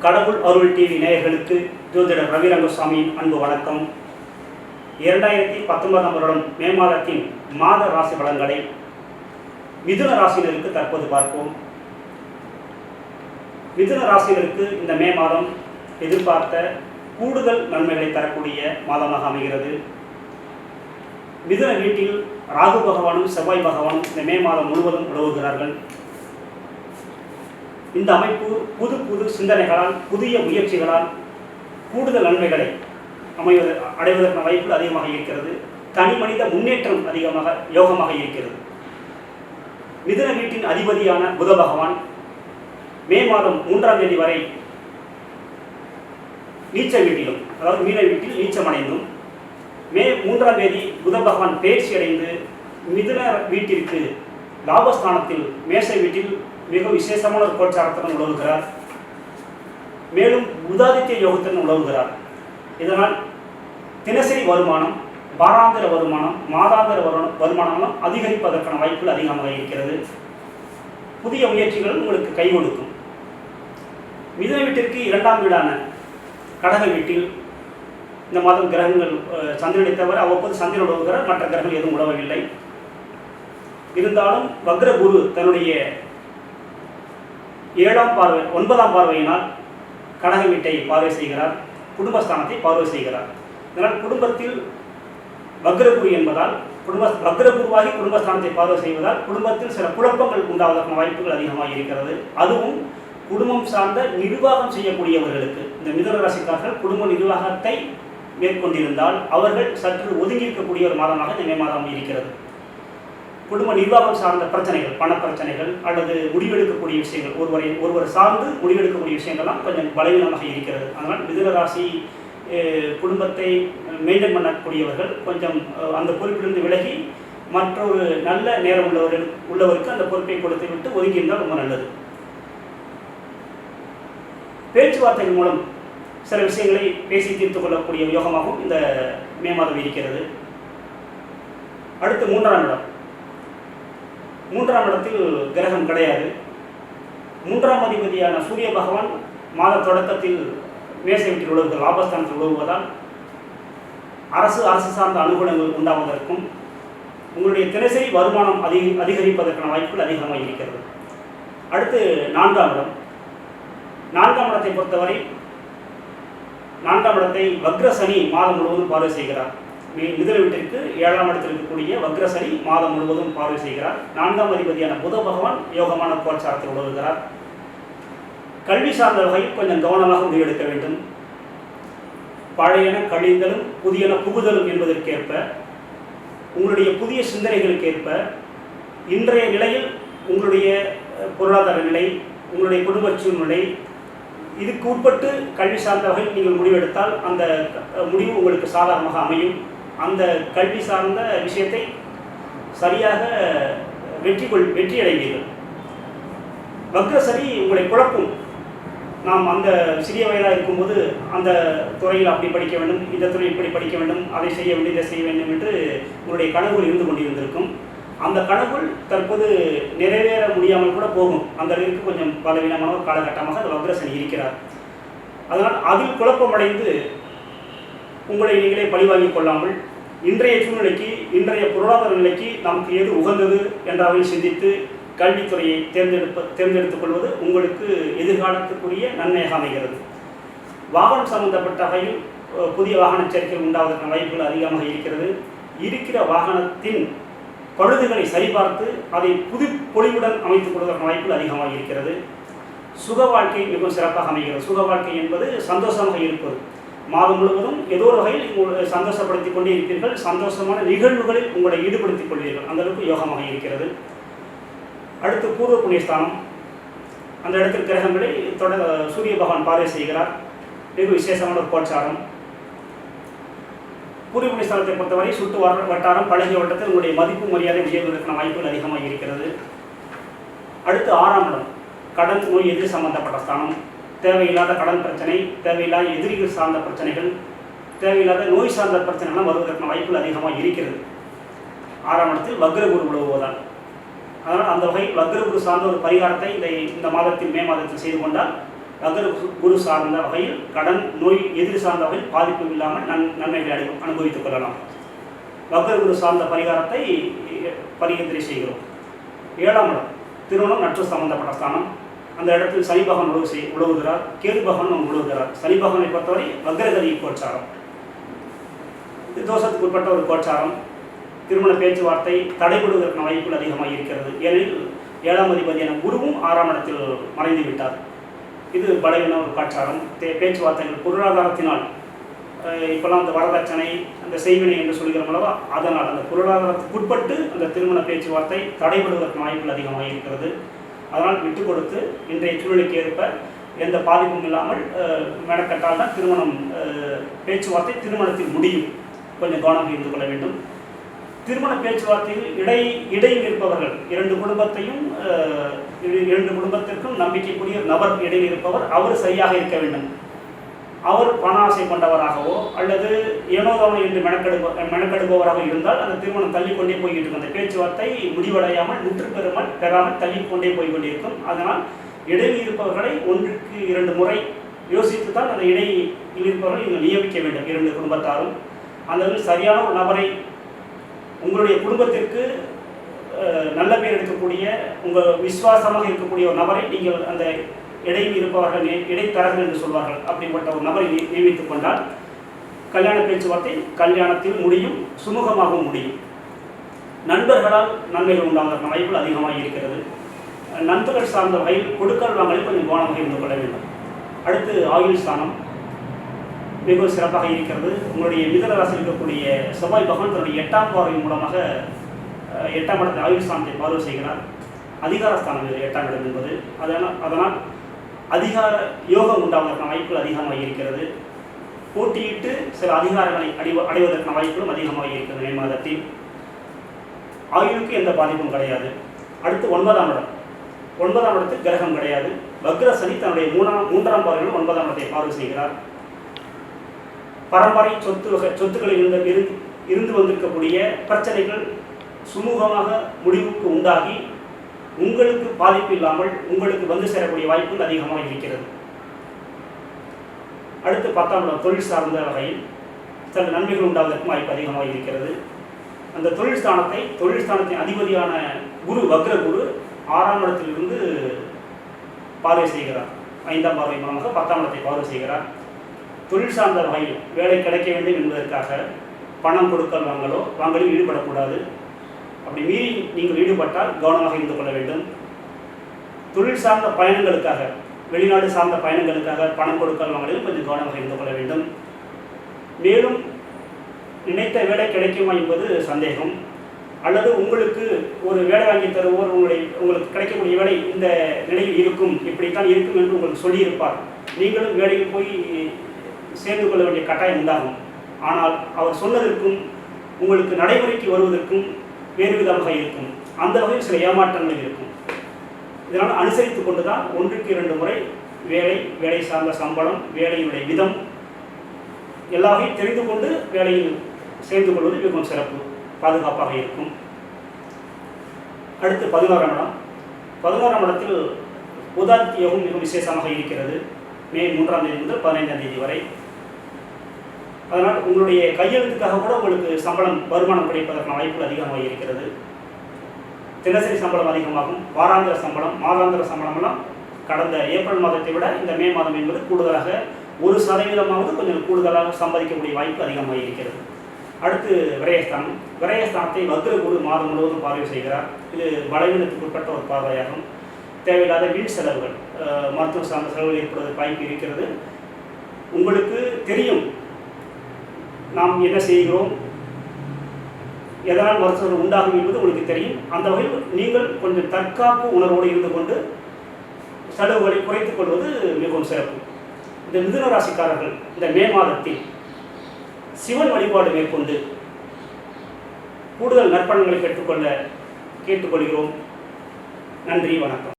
கடவுள் அருள் டிவி நேயர்களுக்கு ஜோதிடர் ரவி ரங்கசாமியின் அன்பு வணக்கம். 2019 வருடம் மே மாதத்தின் மாத ராசி பலன்களை மிதுன ராசியினருக்கு தற்போது பார்ப்போம். மிதுன ராசியினருக்கு இந்த மே மாதம் எதிர்பார்த்த கூடுதல் நன்மைகளை தரக்கூடிய மாதமாக அமைகிறது. மிதுன வீட்டில் ராகு பகவானும் செவ்வாய் பகவானும் இந்த மே மாதம் முழுவதும் உலவுகிறார்கள். இந்த அமைப்பு புது புது சிந்தனைகளால், புதிய முயற்சிகளால் கூடுதல் நன்மைகளை அடைவதற்கான வாய்ப்பு அதிகமாக இருக்கிறது. தனி மனித முன்னேற்றம் அதிகமாக யோகமாக இருக்கிறது. மிதுன வீட்டின் அதிபதியான புத பகவான் மே மாதம் 3ஆம் தேதி வரை நீச்ச வீட்டிலும், அதாவது மீன வீட்டில் நீச்சமடைந்தும், மே 3ஆம் தேதி புத பகவான் பயிற்சி அடைந்து மிதுன வீட்டிற்கு லாபஸ்தானத்தில் மேச வீட்டில் மிக விசேஷமான ஒரு கோச்சாரத்துடன் உலவுகிறார். மேலும் புதாதித்ய யோகத்துடன் உலவுகிறார். இதனால் தினசரி வருமானம், வாராந்திர வருமானம், மாதாந்திர வருமானங்களும் அதிகரிப்பதற்கான வாய்ப்புகள் அதிகமாக இருக்கிறது. புதிய முயற்சிகள் உங்களுக்கு கை கொடுக்கும். மிதுன வீட்டிற்கு 2ஆம் வீடான கடக வீட்டில் இந்த மாதம் கிரகங்கள் சந்திரனை தவிர அவ்வப்போது சந்திரன் உலவுகிறார். மற்ற கிரகங்கள் எதுவும் உலவவில்லை. இருந்தாலும் வக்ர குரு தன்னுடைய 9ஆம் பார்வையினால் கடக வீட்டை பார்வை செய்கிறார். குடும்பஸ்தானத்தை பார்வை செய்கிறார். இதனால் குடும்பத்தில் வக்ரகுரு என்பதால் வக்ரகுருவாகி குடும்பஸ்தானத்தை பார்வை செய்வதால் குடும்பத்தில் சில குழப்பங்கள் உண்டாவதற்கான வாய்ப்புகள் அதிகமாக இருக்கிறது. அதுவும் குடும்பம் சார்ந்த நிர்வாகம் செய்யக்கூடியவர்களுக்கு, இந்த மிதுன ராசிக்காரர்கள் குடும்ப நிர்வாகத்தை மேற்கொண்டிருந்தால் அவர்கள் சற்று ஒதுங்கி இருக்கக்கூடிய ஒரு மாதமாக இந்த மே மாதம் இருக்கிறது. குடும்ப நிர்வாகம் சார்ந்த பிரச்சனைகள், பண பிரச்சனைகள் அல்லது முடிவெடுக்கக்கூடிய விஷயங்கள், ஒருவர் சார்ந்து முடிவெடுக்கக்கூடிய விஷயங்கள்லாம் கொஞ்சம் பலவீனமாக இருக்கிறது. அதனால் மிதுன ராசி குடும்பத்தை மெயின்டைன் பண்ணக்கூடியவர்கள் கொஞ்சம் அந்த பொறுப்பிலிருந்து விலகி மற்றொரு நல்ல நேரம் உள்ளவருக்கு அந்த பொறுப்பை கொடுத்து விட்டு ஒதுங்கி இருந்தால் ரொம்ப நல்லது. பேச்சுவார்த்தைகள் மூலம் சில விஷயங்களை பேசி தீர்த்து கொள்ளக்கூடிய யோகமாகவும் இந்த மே மாதம் இருக்கிறது. அடுத்து 3ஆம் இடம். 3ஆம் இடத்தில் கிரகம் கிடையாது. 3ஆம் அதிபதியான சூரிய பகவான் மாத தொடக்கத்தில் மேச வீட்டில் உலவுகள் லாபஸ்தானத்தில் உலவுவதால் அரசு சார்ந்த அனுகூலங்கள் உண்டாவதற்கும் உங்களுடைய தினசரி வருமானம் அதிகரிப்பதற்கான வாய்ப்புகள் அதிகமாக இருக்கிறது. அடுத்து 4ஆம் இடம். 4ஆம் இடத்தை பொறுத்தவரை 4ஆம் இடத்தை வக்ர சனி மாதம் முழுவதும் பார்வை செய்கிறார். மிதுன வீட்டிற்கு 7ஆம் இடத்தில் இருக்கக்கூடிய வக்ர சனி மாதம் முழுவதும் பார்வை செய்கிறார். 4ஆம் அதிபதியான புத பகவான் யோகமான கோச்சாரத்தில் உலவுகிறார். கல்வி சார்ந்த வகையில் கொஞ்சம் கவனமாக முடிவெடுக்க வேண்டும். பழையன கழிந்தலும் புதியன புகுதலும் என்பதற்கேற்ப, உங்களுடைய புதிய சிந்தனைகளுக்கேற்ப இன்றைய நிலையில் உங்களுடைய பொருளாதார நிலை, உங்களுடைய குடும்ப சூழ்நிலை, இதுக்கு உட்பட்டு கல்வி சார்ந்த வகையில் நீங்கள் முடிவெடுத்தால் அந்த முடிவு உங்களுக்கு சாதாரணமாக அமையும். அந்த கல்வி சார்ந்த விஷயத்தை சரியாக வெற்றி அடைவீர்கள். வக்ரசரி உங்களை குழப்பும். நாம் அந்த சிறிய வயதாக இருக்கும்போது அந்த துறையில் அப்படி படிக்க வேண்டும், இந்த துறையில் இப்படி படிக்க வேண்டும், அதை செய்ய வேண்டும், இதை செய்ய வேண்டும் என்று உங்களுடைய கனவுகள் இருந்து கொண்டிருந்திருக்கும். அந்த கனவுகள் தற்போது நிறைவேற முடியாமல் கூட போகும். அந்த அளவிற்கு கொஞ்சம் பலவீனமான ஒரு காலகட்டமாக அந்த வக்ரசனி இருக்கிறார். அதனால் அதில் குழப்பமடைந்து உங்களை நீங்களே பழிவாங்கிக் கொள்ளாமல் இன்றைய சூழ்நிலைக்கு, இன்றைய பொருளாதார நிலைக்கு நமக்கு எது உகந்தது என்றாவது சிந்தித்து கல்வித்துறையை தேர்ந்தெடுத்துக் கொள்வது உங்களுக்கு எதிர்காலத்துக்குரிய நன்மையாக அமைகிறது. வாகனம் சம்பந்தப்பட்ட வகையில் புதிய வாகன சேர்க்கைகள் உண்டாவதற்கான வாய்ப்புகள் அதிகமாக இருக்கிறது. இருக்கிற வாகனத்தின் பழுதுகளை சரிபார்த்து அதை புது பொலிவுடன் அமைத்துக் கொள்வதற்கான வாய்ப்புகள் அதிகமாக இருக்கிறது. சுக வாழ்க்கை மிகவும் சிறப்பாக அமைகிறது. சுக வாழ்க்கை என்பது சந்தோஷமாக இருப்பது. மாதம் முழுவதும் ஏதோ ஒரு வகையில் சந்தோஷப்படுத்திக் கொண்டே இருப்பீர்கள். சந்தோஷமான நிகழ்வுகளில் உங்களை ஈடுபடுத்திக் கொள்வீர்கள். அந்த அளவுக்கு யோகமாக இருக்கிறது. அடுத்து பூர்வ புண்ணியஸ்தானம். அந்த இடத்தில் கிரகங்களை சூரிய பகவான் பார்வை செய்கிறார். மிக விசேஷமான ஒரு கோச்சாரம். பூர்வ புண்ணியஸ்தானத்தை பொறுத்தவரை சுட்டு வட்டாரம், பழகிய வட்டத்தில் உங்களுடைய மதிப்பு மரியாதை உயர்வதற்கான வாய்ப்புகள் அதிகமாக இருக்கிறது. அடுத்து 6ஆம் இடம். கடன், நோய், எதிரி சம்பந்தப்பட்ட ஸ்தானம். தேவையில்லாத கடன் பிரச்சனை, தேவையில்லாத எதிரிகள் சார்ந்த பிரச்சனைகள், தேவையில்லாத நோய் சார்ந்த பிரச்சனைகள்லாம் வருவதற்கான வாய்ப்புகள் அதிகமாக இருக்கிறது. 6ஆம் இடத்தில் வக்ரகுரு உலவுவதால். அதனால் அந்த வகை வக்ரகுரு சார்ந்த ஒரு பரிகாரத்தை இந்த மாதத்தில் மே மாதத்தில் செய்து கொண்டால் வக்ர குரு சார்ந்த வகையில் கடன், நோய், எதிரி சார்ந்த வகையில் பாதிப்பு இல்லாமல் நன்மைகளை அனுபவித்துக் கொள்ளலாம். வக்ர குரு சார்ந்த பரிகாரத்தை பரிந்துரை செய்கிறோம். 7ஆம் இடம் திருமணம், நட்பு சம்பந்தப்பட்ட ஸ்தானம். அந்த இடத்தில் சனி பகவான் உழவுகிறார், கேது பகவான் உழவுகிறார். சனி பகவானை பொறுத்தவரை வக்ரகதி கோச்சாரம், தோஷத்துக்கு உட்பட்ட ஒரு கோச்சாரம். திருமண பேச்சுவார்த்தை தடைபடுவதற்கான வாய்ப்புகள் அதிகமாக இருக்கிறது. ஏனெனில் 7ஆம் அதிபதியான குருவும் 6ஆம் இடத்தில் மறைந்து விட்டார். இது பலவீன ஒரு கோச்சாரம். பேச்சுவார்த்தைகள் பொருளாதாரத்தினால், இப்போல்லாம் அந்த வரதட்சணை, அந்த செய்வினை என்று சொல்கிறோம் அல்லவா, அதனால் அந்த பொருளாதாரத்துக்கு உட்பட்டு அந்த திருமண பேச்சுவார்த்தை தடைபடுவதற்கான வாய்ப்புகள் அதிகமாக இருக்கிறது. அதனால் விட்டு கொடுத்து இன்றைய சூழ்நிலைக்கு ஏற்ப எந்த பாதிப்பும் இல்லாமல் மெனக்கட்டால் தான் திருமணம் பேச்சுவார்த்தை திருமணத்தில் முடியும். கொஞ்சம் கவனம் இருந்து கொள்ள வேண்டும். திருமண பேச்சுவார்த்தையில் இடையில் இருப்பவர்கள், இரண்டு குடும்பத்திற்கும் நம்பிக்கைக்குரிய நபர் இடையில் இருப்பவர், அவர் சரியாக இருக்க வேண்டும். அவர் பண ஆசை கொண்டவராகவோ அல்லது ஏனோதானோ என்று மெனக்கெடுபவராக இருந்தால் அந்த திருமணம் தள்ளிக்கொண்டே போய்கிட்டு இருக்கும். அந்த பேச்சுவார்த்தை முடிவடையாமல் முற்று பெறாமல் தள்ளிக்கொண்டே போய்கொண்டிருக்கும். அதனால் இடையில் இருப்பவர்களை 1-2 முறை யோசித்து தான் அந்த இடையில் இருப்பவர்களை நீங்கள் நியமிக்க வேண்டும். 2 குடும்பத்தாரும் அந்த சரியான ஒரு நபரை, உங்களுடைய குடும்பத்திற்கு நல்ல பேர் எடுக்கக்கூடிய, உங்கள் விசுவாசமாக இருக்கக்கூடிய ஒரு நபரை நீங்கள் அந்த இடையில் இருப்பவர்கள், இடைத்தரகர்கள் என்று சொல்வார்கள், அப்படிப்பட்ட ஒரு நபரை நியமித்துக் கொண்டால் கல்யாண பேச்சுவார்த்தை கல்யாணத்தில் முடியும், சுமூகமாகவும் முடியும். நண்பர்களால் நன்மைகள் உண்டாவதற்கான வாய்ப்புகள் அதிகமாக இருக்கிறது. நண்பர்கள் சார்ந்த வகையில் கொடுக்கல் வாங்கலில் கொஞ்சம் கவனமாக இருந்து கொள்ள வேண்டும். அடுத்து ஆயுள் ஸ்தானம் மிகவும் சிறப்பாக இருக்கிறது. உங்களுடைய மிதுன ராசியில் இருக்கக்கூடிய செவ்வாய் பகவான் தன்னுடைய 8ஆம் பார்வை மூலமாக 8ஆம் இடத்தை ஆயுள் ஸ்தானத்தை பார்வை செய்கிறார். அதிகாரஸ்தானம் 8ஆம் இடம் என்பது. அதனால் அதிகார யோகம் உண்டாவதற்கான வாய்ப்புகள் அதிகமாக இருக்கிறது. போட்டியிட்டு சில அதிகாரங்களை அடைவதற்கான வாய்ப்புகளும் அதிகமாக இருக்கிறது. மே மாதத்தில் ஆயுளுக்கு எந்த பாதிப்பும் கிடையாது. அடுத்து 9ஆம் இடம். 9ஆம் இடத்தில் கிரகம் கிடையாது. வக்ர சனி தன்னுடைய 3ஆம் பார்வையில் 9ஆம் இடத்தை பார்வை செய்கிறார். பரம்பரை சொத்துக்களில் இருந்து வந்திருக்கக்கூடிய பிரச்சனைகள் சுமூகமாக முடிவுக்கு உண்டாகி உங்களுக்கு பாதிப்பு இல்லாமல் உங்களுக்கு வந்து சேரக்கூடிய வாய்ப்புகள் அதிகமாக இருக்கிறது. அடுத்து 10ஆம் இடம் தொழில் சார்ந்த வகையில் சில நன்மைகள் உண்டாவதற்கும் வாய்ப்பு அதிகமாக இருக்கிறது. அந்த தொழில் ஸ்தானத்தின் அதிபதியான குரு, வக்ர குரு 6ஆம் இடத்திலிருந்து பார்வை செய்கிறார். 5ஆம் பார்வை மூலமாக 10ஆம் இடத்தை பார்வை செய்கிறார். தொழில் சார்ந்த வகையில் வேலை கிடைக்க வேண்டும் என்பதற்காக பணம் கொடுக்கல் வாங்கலில் ஈடுபடக்கூடாது. அப்படி மீறி நீங்கள் ஈடுபட்டால் கவனமாக இருந்து கொள்ள வேண்டும். தொழில் சார்ந்த பயணங்களுக்காக, வெளிநாடு சார்ந்த பயணங்களுக்காக பணம் கொடுக்கல் வாங்கலில் கொஞ்சம் கவனமாக இருந்து கொள்ள வேண்டும். மேலும் நினைத்த வேலை கிடைக்குமா என்பது சந்தேகம். அல்லது உங்களுக்கு ஒரு வேலை வாங்கி தருவோர் உங்களுக்கு கிடைக்கக்கூடிய வேலை இந்த நிலையில் இருக்கும், இப்படித்தான் இருக்கும் என்று உங்களுக்கு சொல்லியிருப்பார். நீங்களும் வேலையில் போய் சேர்ந்து கொள்ள வேண்டிய கட்டாயம் உண்டாகும். ஆனால் அவர் சொன்னதற்கும் உங்களுக்கு நடைமுறைக்கு வருவதற்கும் வேறு விதமாக இருக்கும். அந்த வகையில் சில ஏமாற்றங்கள் இருக்கும். இதனால் அனுசரித்து கொண்டு தான் 1-2 முறை வேலை சார்ந்த சம்பளம், வேலையுடைய விதம் எல்லாத்தையும் தெரிந்து கொண்டு வேலையில் சேர்ந்து கொள்வது மிகவும் சிறப்பு, பாதுகாப்பாக இருக்கும். அடுத்து 11ஆம் இடம். 11ஆம் இடத்தில் உதாரண யோகம் மிகவும் விசேஷமாக இருக்கிறது. மே 3ஆம் தேதி முதல் 15ஆம் தேதி வரை. அதனால் உங்களுடைய கையெழுத்துக்காக கூட உங்களுக்கு வருமானம் கிடைப்பதற்கான வாய்ப்புகள் அதிகமாக இருக்கிறது. தினசரி சம்பளம் அதிகமாகும். வாராந்திர சம்பளம், மாதாந்திர சம்பளமெல்லாம் கடந்த ஏப்ரல் மாதத்தை விட இந்த மே மாதம் என்பது கூடுதலாக 1% கொஞ்சம் கூடுதலாக சம்பாதிக்கக்கூடிய வாய்ப்பு அதிகமாக இருக்கிறது. அடுத்து விரயஸ்தானத்தை வக்ர குரு மாதம் முழுவதும் பார்வை செய்கிறார். இது பலவீனத்துக்கு உட்பட்ட ஒரு பார்வையாகும். தேவையில்லாத வீண் செலவுகள், மருத்துவ சார்ந்த செலவுகள் ஏற்படுவதற்கு வாய்ப்பு இருக்கிறது. உங்களுக்கு தெரியும் நாம் என்ன செய்கிறோம், எதனால் மருத்துவர்கள் உண்டாகும் என்பது உங்களுக்கு தெரியும். அந்த வகையில் நீங்கள் கொஞ்சம் தற்காப்பு உணர்வோடு இருந்து கொண்டு செலவுகளை குறைத்துக் கொள்வது மிகவும் சிறப்பு. இந்த மிதுன ராசிக்காரர்கள் இந்த மே மாதத்தில் சிவன் வழிபாடு மேற்கொண்டு கூடுதல் நற்பலன்களை பெற்றுக்கொள்ள கேட்டுக்கொள்கிறோம். நன்றி, வணக்கம்.